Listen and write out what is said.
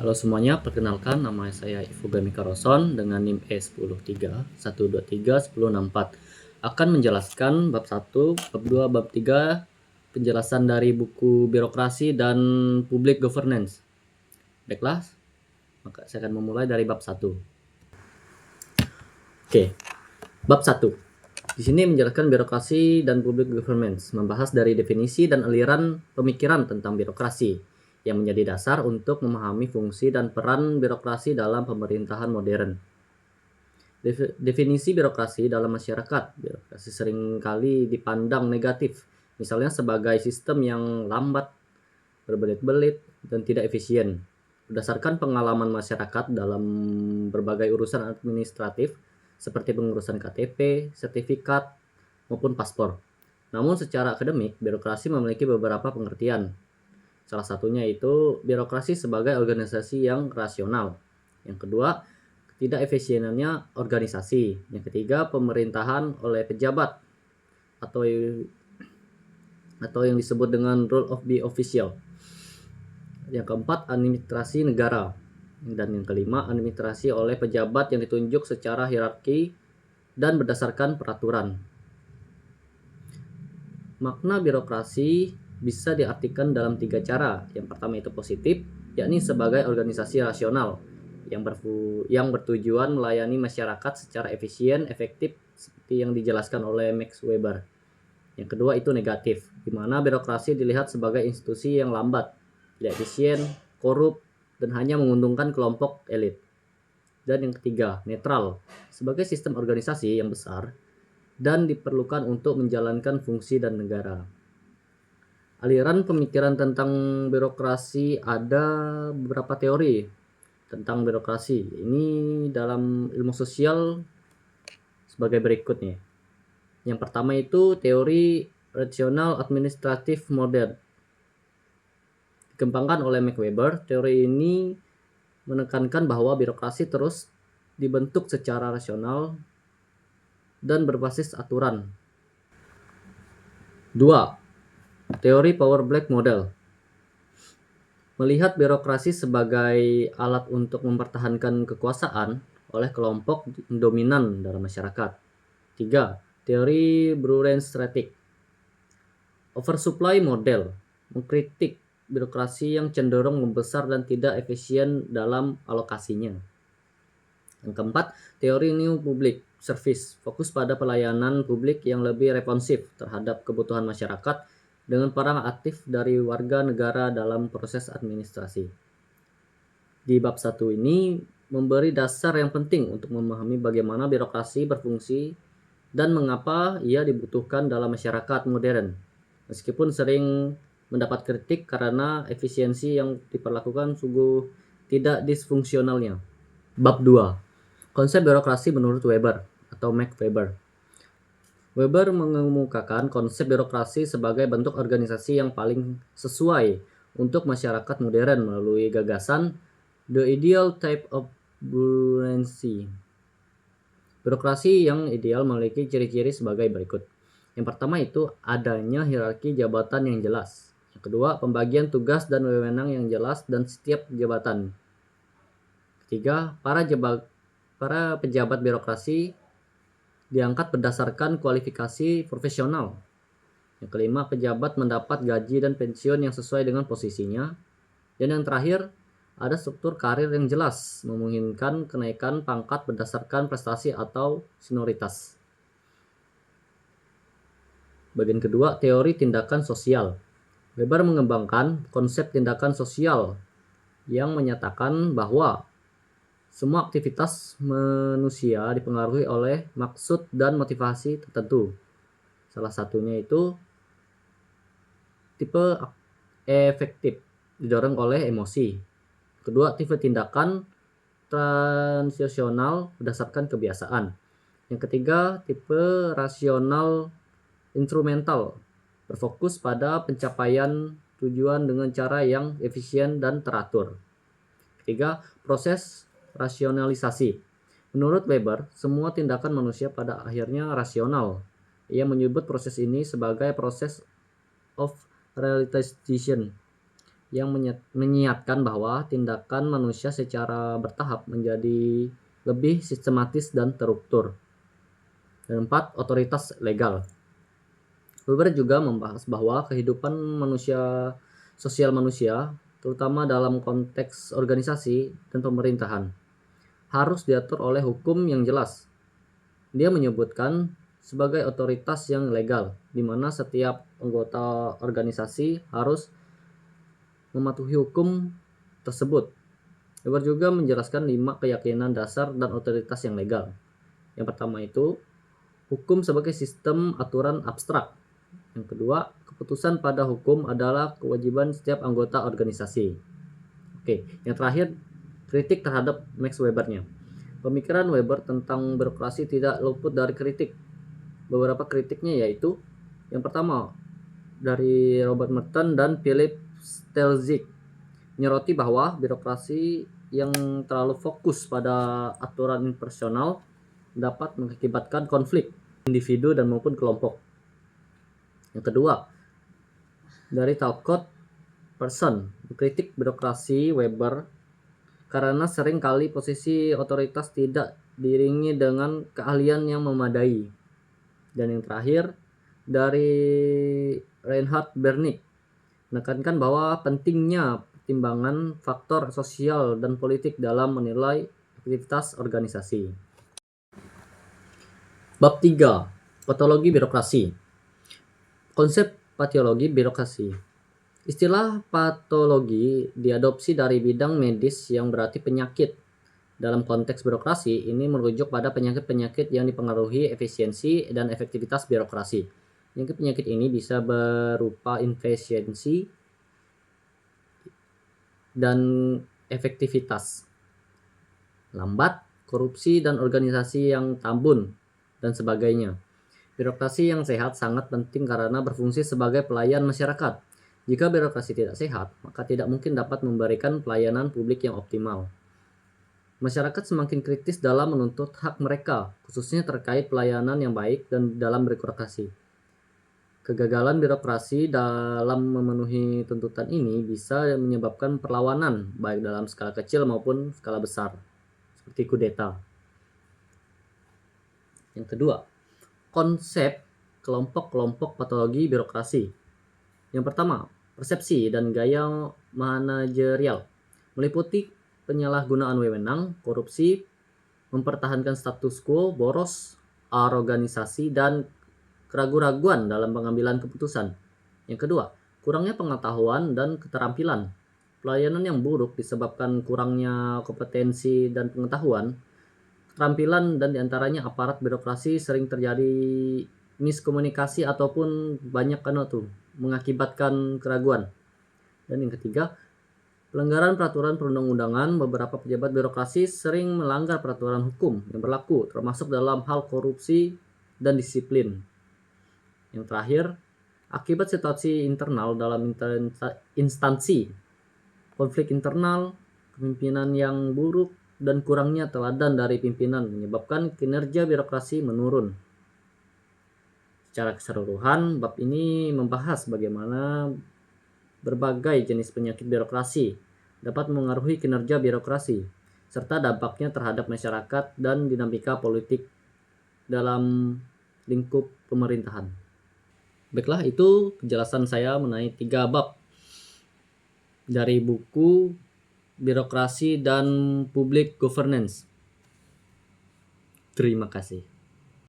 Halo semuanya, perkenalkan nama saya Ifugami Karoson dengan NIM E103123164 akan menjelaskan bab 1, bab 2, bab 3 penjelasan dari buku birokrasi dan public governance. Baiklah, maka saya akan memulai dari bab 1. Oke, bab 1. Di sini menjelaskan birokrasi dan public governance, membahas dari definisi dan aliran pemikiran tentang birokrasi yang menjadi dasar untuk memahami fungsi dan peran birokrasi dalam pemerintahan modern. Definisi birokrasi dalam masyarakat. Birokrasi seringkali dipandang negatif, misalnya sebagai sistem yang lambat, berbelit-belit, dan tidak efisien. Berdasarkan pengalaman masyarakat dalam berbagai urusan administratif, seperti pengurusan KTP, sertifikat, maupun paspor. Namun secara akademik, birokrasi memiliki beberapa pengertian. Salah satunya itu birokrasi sebagai organisasi yang rasional. Yang kedua, ketidakefisienannya organisasi. Yang ketiga, pemerintahan oleh pejabat atau yang disebut dengan rule of the official. Yang keempat, administrasi negara. Dan yang kelima, administrasi oleh pejabat yang ditunjuk secara hierarki dan berdasarkan peraturan. Makna birokrasi bisa diartikan dalam 3 cara. Yang pertama itu positif, yakni sebagai organisasi rasional yang bertujuan melayani masyarakat secara efisien, efektif, seperti yang dijelaskan oleh Max Weber. Yang kedua itu negatif, di mana birokrasi dilihat sebagai institusi yang lambat, tidak efisien, korup, dan hanya menguntungkan kelompok elit. Dan yang ketiga, netral, sebagai sistem organisasi yang besar dan diperlukan untuk menjalankan fungsi dan negara. Aliran pemikiran tentang birokrasi, ada beberapa teori tentang birokrasi. Ini dalam ilmu sosial sebagai berikut nih. Yang pertama itu teori rational administrative model. Dikembangkan oleh Max Weber, teori ini menekankan bahwa birokrasi terus dibentuk secara rasional dan berbasis aturan. 2. Teori Power Black Model. Melihat birokrasi sebagai alat untuk mempertahankan kekuasaan oleh kelompok dominan dalam masyarakat. 3. Teori Brure-Stratic. Oversupply Model mengkritik birokrasi yang cenderung membesar dan tidak efisien dalam alokasinya. Yang keempat, teori New Public Service, fokus pada pelayanan publik yang lebih responsif terhadap kebutuhan masyarakat dengan peran aktif dari warga negara dalam proses administrasi. Di bab 1 ini memberi dasar yang penting untuk memahami bagaimana birokrasi berfungsi dan mengapa ia dibutuhkan dalam masyarakat modern. Meskipun sering mendapat kritik karena efisiensi yang diperlakukan sungguh tidak disfungsionalnya. Bab 2. Konsep birokrasi menurut Weber atau Max Weber. Weber mengemukakan konsep birokrasi sebagai bentuk organisasi yang paling sesuai untuk masyarakat modern melalui gagasan The Ideal Type of Bureaucracy. Birokrasi yang ideal memiliki ciri-ciri sebagai berikut. Yang pertama itu adanya hierarki jabatan yang jelas. Yang kedua, pembagian tugas dan wewenang yang jelas dan setiap jabatan. Ketiga, para pejabat birokrasi diangkat berdasarkan kualifikasi profesional. Yang kelima, pejabat mendapat gaji dan pensiun yang sesuai dengan posisinya. Dan yang terakhir, ada struktur karir yang jelas, memungkinkan kenaikan pangkat berdasarkan prestasi atau senioritas. Bagian kedua, teori tindakan sosial. Weber mengembangkan konsep tindakan sosial yang menyatakan bahwa semua aktivitas manusia dipengaruhi oleh maksud dan motivasi tertentu. Salah satunya itu tipe efektif, didorong oleh emosi. Kedua, tipe tindakan transisional berdasarkan kebiasaan. Yang ketiga, tipe rasional instrumental, berfokus pada pencapaian tujuan dengan cara yang efisien dan teratur. Ketiga, proses rasionalisasi. Menurut Weber, semua tindakan manusia pada akhirnya rasional. Ia menyebut proses ini sebagai proses of realization, yang menyiatkan bahwa tindakan manusia secara bertahap menjadi lebih sistematis dan terukur. Dan 4. Otoritas legal. Weber juga membahas bahwa kehidupan sosial manusia, terutama dalam konteks organisasi dan pemerintahan, harus diatur oleh hukum yang jelas. Dia menyebutkan sebagai otoritas yang legal, di mana setiap anggota organisasi harus mematuhi hukum tersebut. Weber juga menjelaskan 5 keyakinan dasar dan otoritas yang legal. Yang pertama itu, hukum sebagai sistem aturan abstrak. Yang kedua, keputusan pada hukum adalah kewajiban setiap anggota organisasi. Oke, yang terakhir, kritik terhadap Max Weber-nya. Pemikiran Weber tentang birokrasi tidak luput dari kritik. Beberapa kritiknya yaitu, yang pertama, dari Robert Merton dan Philip Stelzig, menyoroti bahwa birokrasi yang terlalu fokus pada aturan impersonal dapat mengakibatkan konflik individu dan maupun kelompok. Yang kedua, dari Talcott Person, mengkritik birokrasi Weber karena sering kali posisi otoritas tidak diiringi dengan keahlian yang memadai. Dan yang terakhir, dari Reinhard Bernick, menekankan bahwa pentingnya pertimbangan faktor sosial dan politik dalam menilai aktivitas organisasi. Bab 3. Patologi birokrasi. Konsep patologi birokrasi. Istilah patologi diadopsi dari bidang medis yang berarti penyakit. Dalam konteks birokrasi, ini merujuk pada penyakit-penyakit yang dipengaruhi efisiensi dan efektivitas birokrasi. Penyakit ini bisa berupa efisiensi dan efektivitas lambat, korupsi dan organisasi yang tambun, dan sebagainya. Birokrasi yang sehat sangat penting karena berfungsi sebagai pelayan masyarakat. Jika birokrasi tidak sehat, maka tidak mungkin dapat memberikan pelayanan publik yang optimal. Masyarakat semakin kritis dalam menuntut hak mereka, khususnya terkait pelayanan yang baik dan dalam birokrasi. Kegagalan birokrasi dalam memenuhi tuntutan ini bisa menyebabkan perlawanan, baik dalam skala kecil maupun skala besar, seperti kudeta. Yang kedua, konsep kelompok-kelompok patologi birokrasi. Yang pertama, persepsi dan gaya manajerial, meliputi penyalahgunaan wewenang, korupsi, mempertahankan status quo, boros, aroganisasi, dan keraguan-raguan dalam pengambilan keputusan. Yang kedua, kurangnya pengetahuan dan keterampilan. Pelayanan yang buruk disebabkan kurangnya kompetensi dan pengetahuan. Keterampilan dan diantaranya aparat birokrasi sering terjadi miskomunikasi ataupun banyak mengakibatkan keraguan. Dan yang ketiga, pelanggaran peraturan perundang-undangan. Beberapa pejabat birokrasi sering melanggar peraturan hukum yang berlaku, termasuk dalam hal korupsi dan disiplin. Yang terakhir, akibat situasi internal dalam instansi, konflik internal, kepemimpinan yang buruk, dan kurangnya teladan dari pimpinan menyebabkan kinerja birokrasi menurun. Secara keseluruhan, bab ini membahas bagaimana berbagai jenis penyakit birokrasi dapat mengaruhi kinerja birokrasi, serta dampaknya terhadap masyarakat dan dinamika politik dalam lingkup pemerintahan. Baiklah, itu penjelasan saya mengenai 3 bab dari buku Birokrasi dan Public Governance. Terima kasih.